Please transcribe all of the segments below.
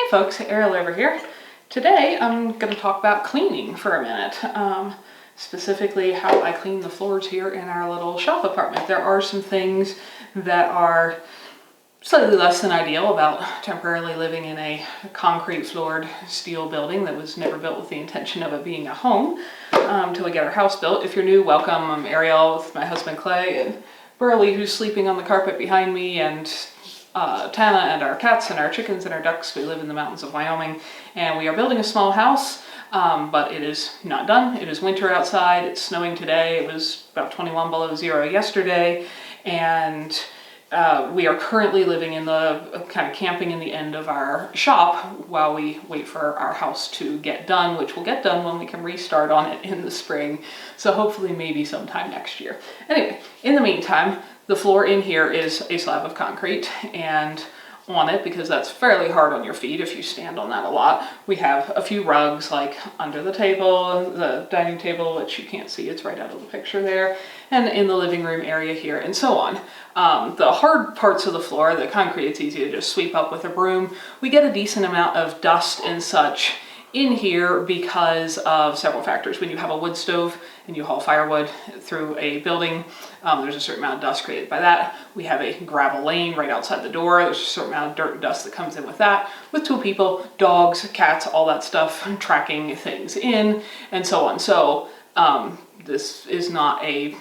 folks, Ariel over here. Today I'm going to talk about cleaning for a minute, specifically how I clean the floors here in our little shop apartment. There are some things that are slightly less than ideal about temporarily living in a concrete floored steel building that was never built with the intention of it being a home until we get our house built. If you're new, welcome. I'm Ariel with my husband Clay and Burley, who's sleeping on the carpet behind me, and Tana and our cats and our chickens and our ducks. We live in the mountains of Wyoming, and we are building a small house, but it is not done. It is winter outside. It's snowing today. It was about 21 below zero yesterday, and we are currently living in the kind of camping in the end of our shop while we wait for our house to get done, which will get done when we can restart on it in the spring. So hopefully maybe sometime next year. Anyway, in the meantime, the floor in here is a slab of concrete, and on it, because that's fairly hard on your feet if you stand on that a lot, we have a few rugs like under the table, the dining table, which you can't see, it's right out of the picture there, and in the living room area here, and so on. The hard parts of the floor, the concrete, it's easy to just sweep up with a broom. We get a decent amount of dust and such in here because of several factors. When you have a wood stove and you haul firewood through a building, there's a certain amount of dust created by that. We have a gravel lane right outside the door. There's a certain amount of dirt and dust that comes in with that. With two people, dogs, cats, all that stuff, tracking things in, and so on. So this is not a,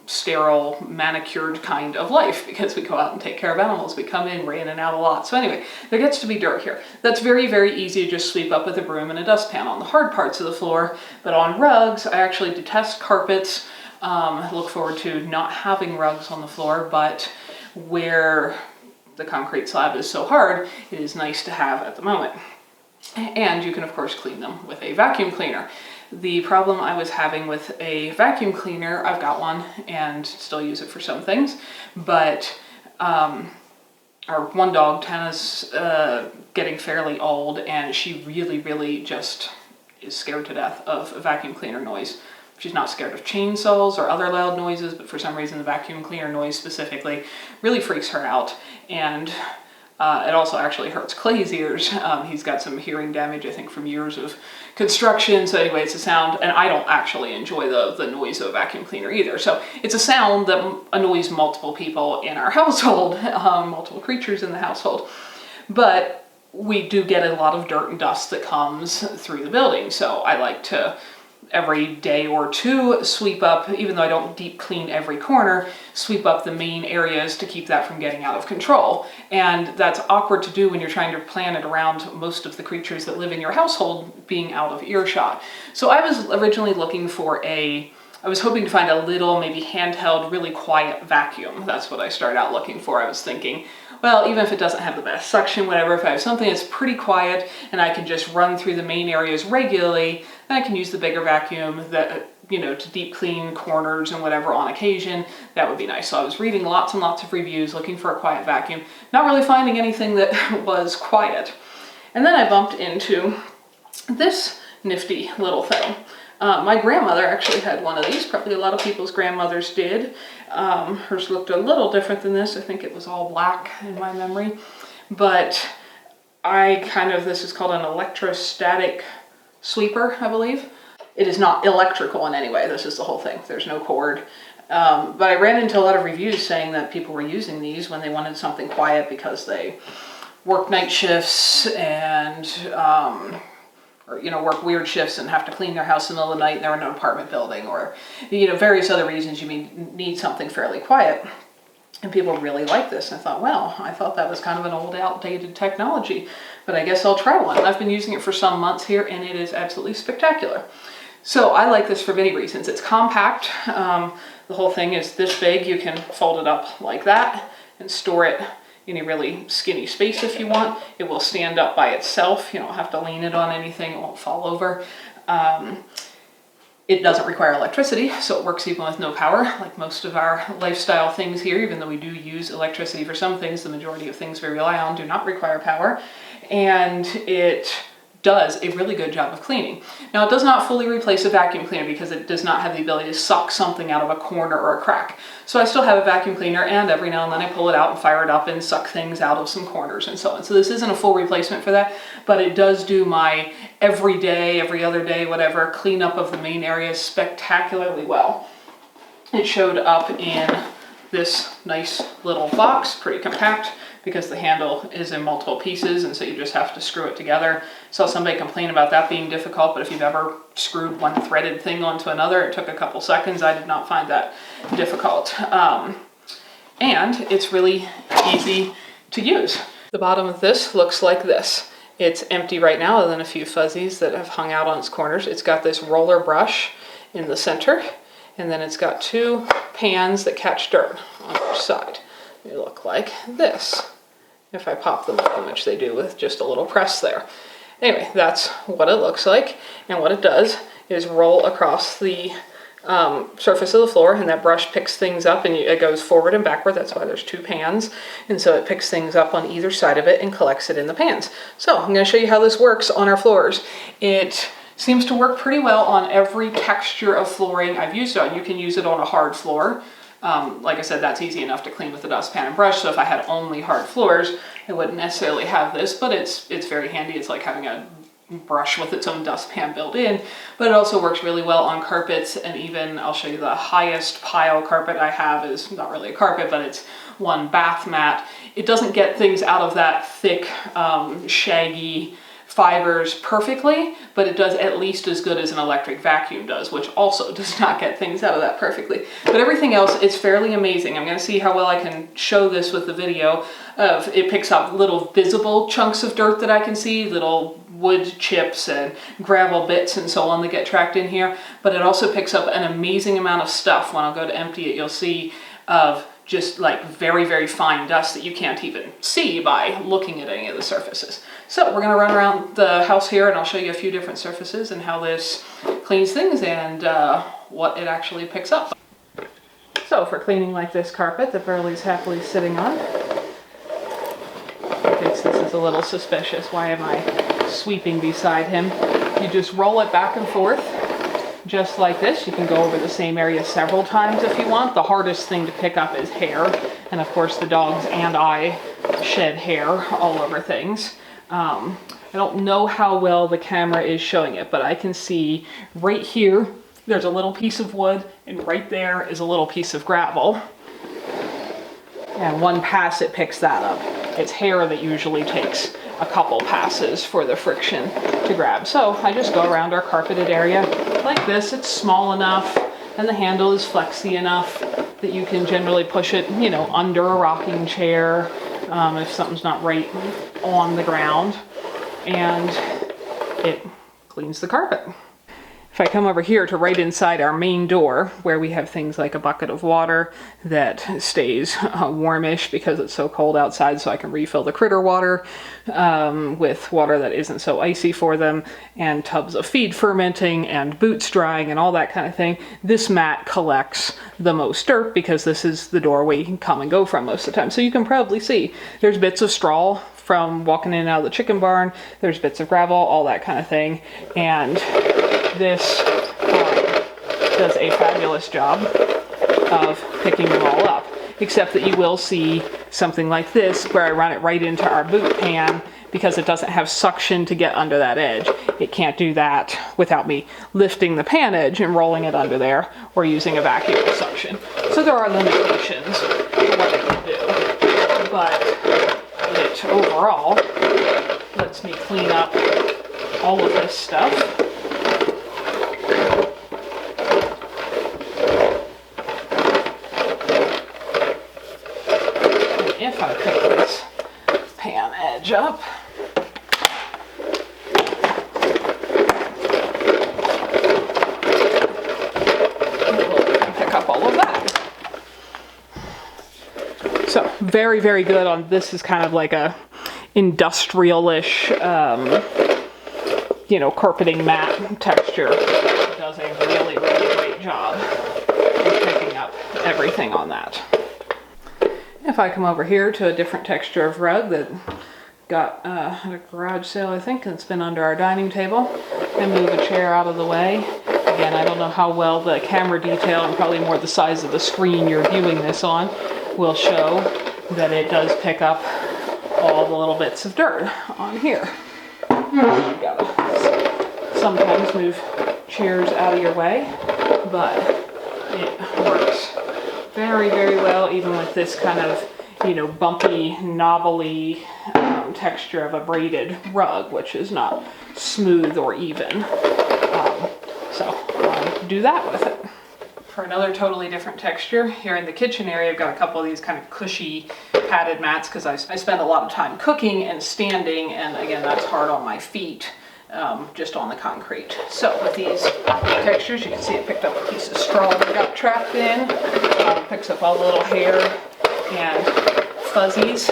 sterile, manicured kind of life, because we go out and take care of animals. We come in and out a lot. So anyway, there gets to be dirt here. That's very, very easy to just sweep up with a broom and a dustpan on the hard parts of the floor. But on rugs, I actually detest carpets. I look forward to not having rugs on the floor, but where the concrete slab is so hard, it is nice to have at the moment. And you can, of course, clean them with a vacuum cleaner. The problem I was having with a vacuum cleaner, I've got one and still use it for some things, but our one dog, Tana's getting fairly old, and she really just is scared to death of a vacuum cleaner noise. She's not scared of chainsaws or other loud noises, but for some reason the vacuum cleaner noise specifically really freaks her out. And it also actually hurts Clay's ears. He's got some hearing damage, I think, from years of construction. So anyway, it's a sound, and I don't actually enjoy the noise of a vacuum cleaner either. So it's a sound that annoys multiple people in our household, multiple creatures in the household. But we do get a lot of dirt and dust that comes through the building. So I like to, every day or two, sweep up, even though I don't deep clean every corner, sweep up the main areas to keep that from getting out of control. And that's awkward to do when you're trying to plan it around most of the creatures that live in your household being out of earshot. So I was originally looking for I was hoping to find a little, maybe handheld, really quiet vacuum. That's what I started out looking for. I was thinking, well, even if it doesn't have the best suction, whatever, if I have something that's pretty quiet and I can just run through the main areas regularly, then I can use the bigger vacuum that, to deep clean corners and whatever on occasion. That would be nice. So I was reading lots and lots of reviews, looking for a quiet vacuum, not really finding anything that was quiet. And then I bumped into this nifty little thing. My grandmother actually had one of these. Probably a lot of people's grandmothers did. Hers looked a little different than this. I think it was all black in my memory. But this is called an electrostatic sweeper, I believe. It is not electrical in any way. This is the whole thing. There's no cord. But I ran into a lot of reviews saying that people were using these when they wanted something quiet because they work night shifts and work weird shifts and have to clean their house in the middle of the night and they're in an apartment building, or, various other reasons you need something fairly quiet. And people really like this. And I thought, well, I thought that was kind of an old, outdated technology, but I guess I'll try one. I've been using it for some months here, and it is absolutely spectacular. So I like this for many reasons. It's compact. The whole thing is this big. You can fold it up like that and store it in a really skinny space if you want. It will stand up by itself. You don't have to lean it on anything. It won't fall over. It doesn't require electricity, so it works even with no power, like most of our lifestyle things here. Even though we do use electricity for some things, the majority of things we rely on do not require power. And it does a really good job of cleaning. Now, it does not fully replace a vacuum cleaner because it does not have the ability to suck something out of a corner or a crack. So I still have a vacuum cleaner, and every now and then I pull it out and fire it up and suck things out of some corners and so on. So this isn't a full replacement for that, but it does do my every day, every other day, whatever, cleanup of the main area spectacularly well. It showed up in this nice little box, pretty compact, because the handle is in multiple pieces, and so you just have to screw it together. Saw somebody complain about that being difficult, but if you've ever screwed one threaded thing onto another, it took a couple seconds. I did not find that difficult. And it's really easy to use. The bottom of this looks like this. It's empty right now, other than a few fuzzies that have hung out on its corners. It's got this roller brush in the center, and then it's got two pans that catch dirt on each side. They look like this, if I pop them open, which they do with just a little press there. Anyway, that's what it looks like, and what it does is roll across the surface of the floor, and that brush picks things up, and it goes forward and backward. That's why there's two pans, and so it picks things up on either side of it and collects it in the pans. So I'm going to show you how this works on our floors. It seems to work pretty well on every texture of flooring I've used it on. You can use it on a hard floor. Like I said, that's easy enough to clean with a dustpan and brush, so if I had only hard floors, I wouldn't necessarily have this, but it's very handy. It's like having a brush with its own dustpan built in, but it also works really well on carpets, and even, I'll show you the highest pile carpet I have is not really a carpet, but it's one bath mat. It doesn't get things out of that thick, shaggy fibers perfectly, but it does at least as good as an electric vacuum does, which also does not get things out of that perfectly. But everything else is fairly amazing. I'm going to see how well I can show this with the video. It picks up little visible chunks of dirt that I can see, little wood chips and gravel bits and so on that get tracked in here, but it also picks up an amazing amount of stuff. When I'll go to empty it, you'll see of just like very, very fine dust that you can't even see by looking at any of the surfaces. So we're going to run around the house here, and I'll show you a few different surfaces and how this cleans things and what it actually picks up. So for cleaning like this carpet that Burley's happily sitting on, he thinks this is a little suspicious. Why am I sweeping beside him? You just roll it back and forth just like this. You can go over the same area several times if you want. The hardest thing to pick up is hair, and of course the dogs and I shed hair all over things. I don't know how well the camera is showing it, but I can see right here there's a little piece of wood, and right there is a little piece of gravel, and one pass it picks that up. It's hair that usually takes a couple passes for the friction to grab. So I just go around our carpeted area like this. It's small enough and the handle is flexy enough that you can generally push it, you know, under a rocking chair if something's not right on the ground, and it cleans the carpet. If I come over here to right inside our main door, where we have things like a bucket of water that stays warmish because it's so cold outside, so I can refill the critter water with water that isn't so icy for them, and tubs of feed fermenting and boots drying and all that kind of thing. This mat collects the most dirt because this is the doorway you can come and go from most of the time. So you can probably see there's bits of straw from walking in and out of the chicken barn, there's bits of gravel, all that kind of thing, and this does a fabulous job of picking them all up, except that you will see something like this where I run it right into our boot pan because it doesn't have suction to get under that edge. It can't do that without me lifting the pan edge and rolling it under there or using a vacuum suction. So there are limitations to what it can do, but it overall lets me clean up all of this stuff. If I pick this pan edge up, it will pick up all of that. So very, very good on this. Is kind of like a industrial-ish, you know, carpeting mat texture. It does a really, really great job of picking up everything on that. If I come over here to a different texture of rug that got at a garage sale, I think, and it's been under our dining table. And move a chair out of the way. Again, I don't know how well the camera detail, and probably more the size of the screen you're viewing this on, will show that it does pick up all the little bits of dirt on here. You gotta sometimes move chairs out of your way, but it works very, very well, even with this kind of, you know, bumpy, knobbly texture of a braided rug, which is not smooth or even. So I do that with it. For another totally different texture, here in the kitchen area, I've got a couple of these kind of cushy padded mats because I spend a lot of time cooking and standing, and again, that's hard on my feet, just on the concrete. So with these textures, you can see it picked up a piece of straw that got trapped in. Picks up all the little hair and fuzzies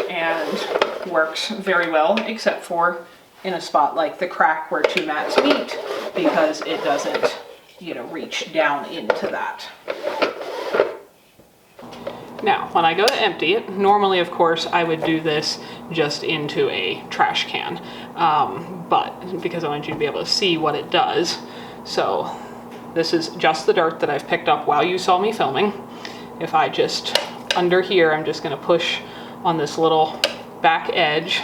and works very well, except for in a spot like the crack where two mats meet, because it doesn't, you know, reach down into that. Now, when I go to empty it, normally, of course, I would do this just into a trash can, but because I want you to be able to see what it does. So this is just the dirt that I've picked up while you saw me filming. If I just, under here, I'm just going to push on this little back edge,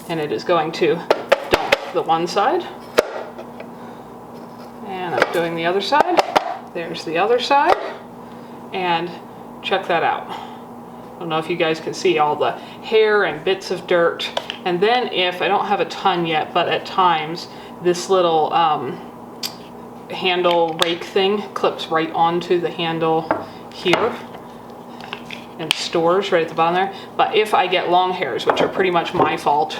and it is going to dump the one side. And I'm doing the other side. There's the other side. And check that out. I don't know if you guys can see all the hair and bits of dirt. And then if, I don't have a ton yet, but at times, this little handle rake thing clips right onto the handle here and stores right at the bottom there. But if I get long hairs, which are pretty much my fault,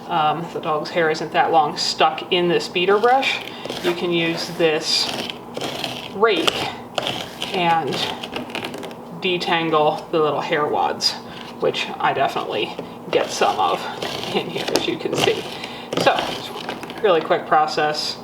the dog's hair isn't that long, stuck in this beater brush, you can use this rake and detangle the little hair wads, which I definitely get some of in here, as you can see. So it's a really quick process,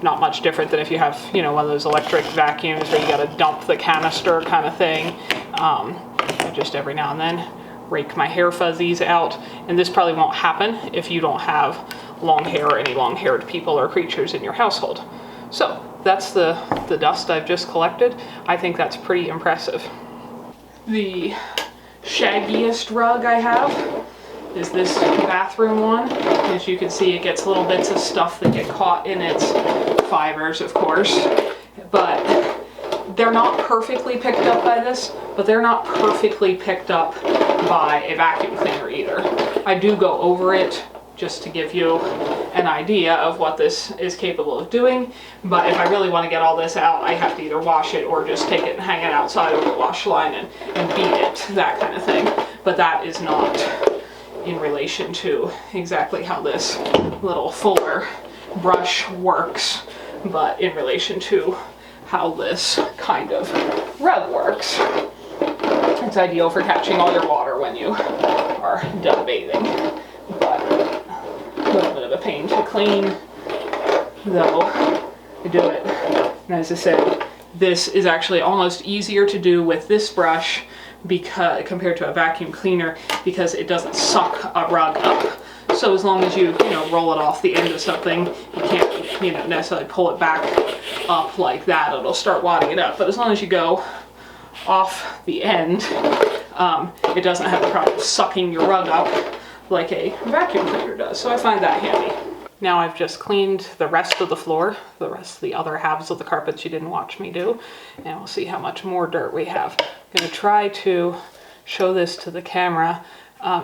not much different than if you have, you know, one of those electric vacuums where you got to dump the canister kind of thing. I just every now and then rake my hair fuzzies out, and this probably won't happen if you don't have long hair or any long-haired people or creatures in your household. So that's the dust I've just collected. I think that's pretty impressive. The shaggiest rug I have is this bathroom one. As you can see, it gets little bits of stuff that get caught in its fibers, of course, but they're not perfectly picked up by this, but they're not perfectly picked up by a vacuum cleaner either. I do go over it just to give you an idea of what this is capable of doing, but if I really want to get all this out, I have to either wash it or just take it and hang it outside over the wash line and beat it, that kind of thing. But that is not in relation to exactly how this little fuller brush works, but in relation to how this kind of rug works. It's ideal for catching all your water when you are done bathing, but a little bit of a pain to clean, though I do it. And as I said, this is actually almost easier to do with this brush because compared to a vacuum cleaner, because it doesn't suck a rug up. So as long as you roll it off the end of something, you can't necessarily pull it back up like that. It'll start wadding it up. But as long as you go off the end, it doesn't have the problem of sucking your rug up like a vacuum cleaner does. So I find that handy. Now I've just cleaned the rest of the floor, the rest of the other halves of the carpets you didn't watch me do, and we'll see how much more dirt we have. I'm going to try to show this to the camera.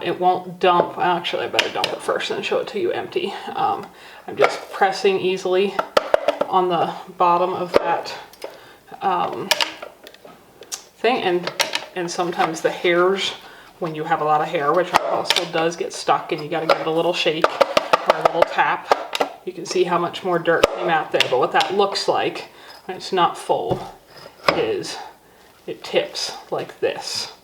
It won't dump. Actually, I better dump it first and show it to you empty. I'm just pressing easily on the bottom of that thing, and sometimes the hairs, when you have a lot of hair, which also does get stuck, and you got to give it a little shake or a little tap. You can see how much more dirt came out there, but what that looks like when it's not full is it tips like this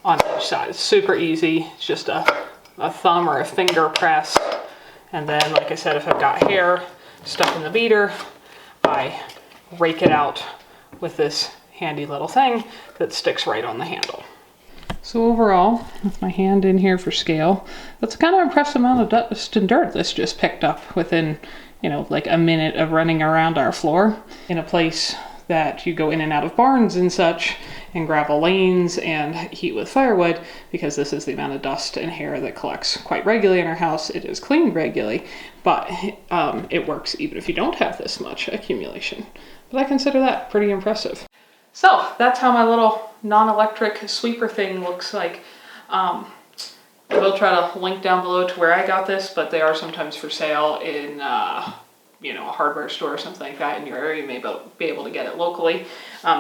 on each side. It's super easy. It's just a thumb or a finger press, and then, like I said, if I've got hair stuck in the beater, I rake it out with this handy little thing that sticks right on the handle. So overall, with my hand in here for scale, that's a kind of impressive amount of dust and dirt this just picked up within, you know, like a minute of running around our floor in a place that you go in and out of barns and such and gravel lanes and heat with firewood. Because this is the amount of dust and hair that collects quite regularly in our house, it is cleaned regularly, but it works even if you don't have this much accumulation. But I consider that pretty impressive. So that's how my little non-electric sweeper thing looks like. I will try to link down below to where I got this, but they are sometimes for sale in you know, a hardware store or something like that in your area. You may be able to get it locally.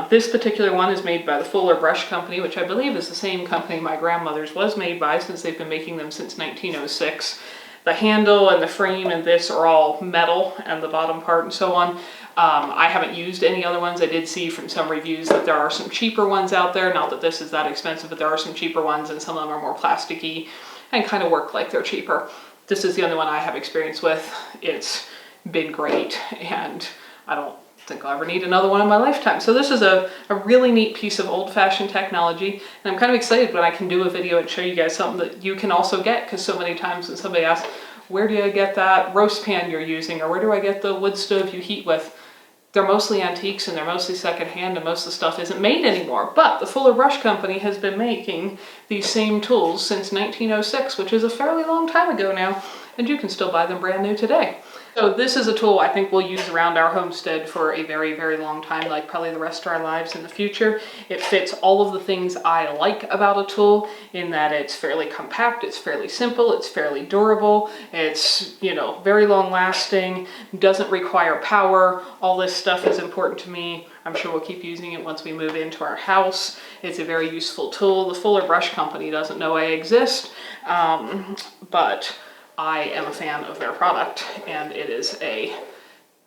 This particular one is made by the Fuller Brush Company, which I believe is the same company my grandmother's was made by, since they've been making them since 1906. The handle and the frame and this are all metal, and the bottom part and so on. I haven't used any other ones. I did see from some reviews that there are some cheaper ones out there. Not that this is that expensive, but there are some cheaper ones, and some of them are more plasticky and kind of work like they're cheaper. This is the only one I have experience with. It's been great, and I don't think I'll ever need another one in my lifetime. So this is a really neat piece of old-fashioned technology, and I'm kind of excited when I can do a video and show you guys something that you can also get, because so many times when somebody asks, where do I get that roast pan you're using, or where do I get the wood stove you heat with? They're mostly antiques and they're mostly secondhand, and most of the stuff isn't made anymore. But the Fuller Brush Company has been making these same tools since 1906, which is a fairly long time ago now, and you can still buy them brand new today. So this is a tool I think we'll use around our homestead for a very, very long time, like probably the rest of our lives in the future. It fits all of the things I like about a tool, in that it's fairly compact, it's fairly simple, it's fairly durable, it's, you know, very long lasting, doesn't require power. All this stuff is important to me. I'm sure we'll keep using it once we move into our house. It's a very useful tool. The Fuller Brush Company doesn't know I exist, but I am a fan of their product, and it is a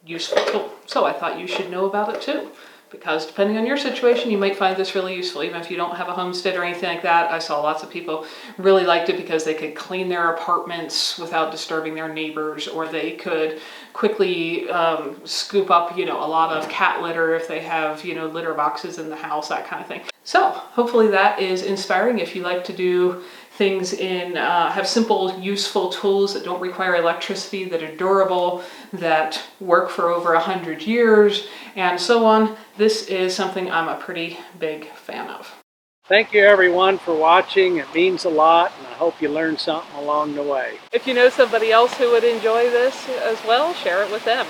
useful tool. So I thought you should know about it too, because depending on your situation, you might find this really useful. Even if you don't have a homestead or anything like that, I saw lots of people really liked it because they could clean their apartments without disturbing their neighbors, or they could quickly scoop up, you know, a lot of cat litter if they have, you know, litter boxes in the house, that kind of thing. So hopefully that is inspiring if you like to do things in, have simple, useful tools that don't require electricity, that are durable, that work for over 100 years, and so on. This is something I'm a pretty big fan of. Thank you everyone for watching. It means a lot, and I hope you learned something along the way. If you know somebody else who would enjoy this as well, share it with them.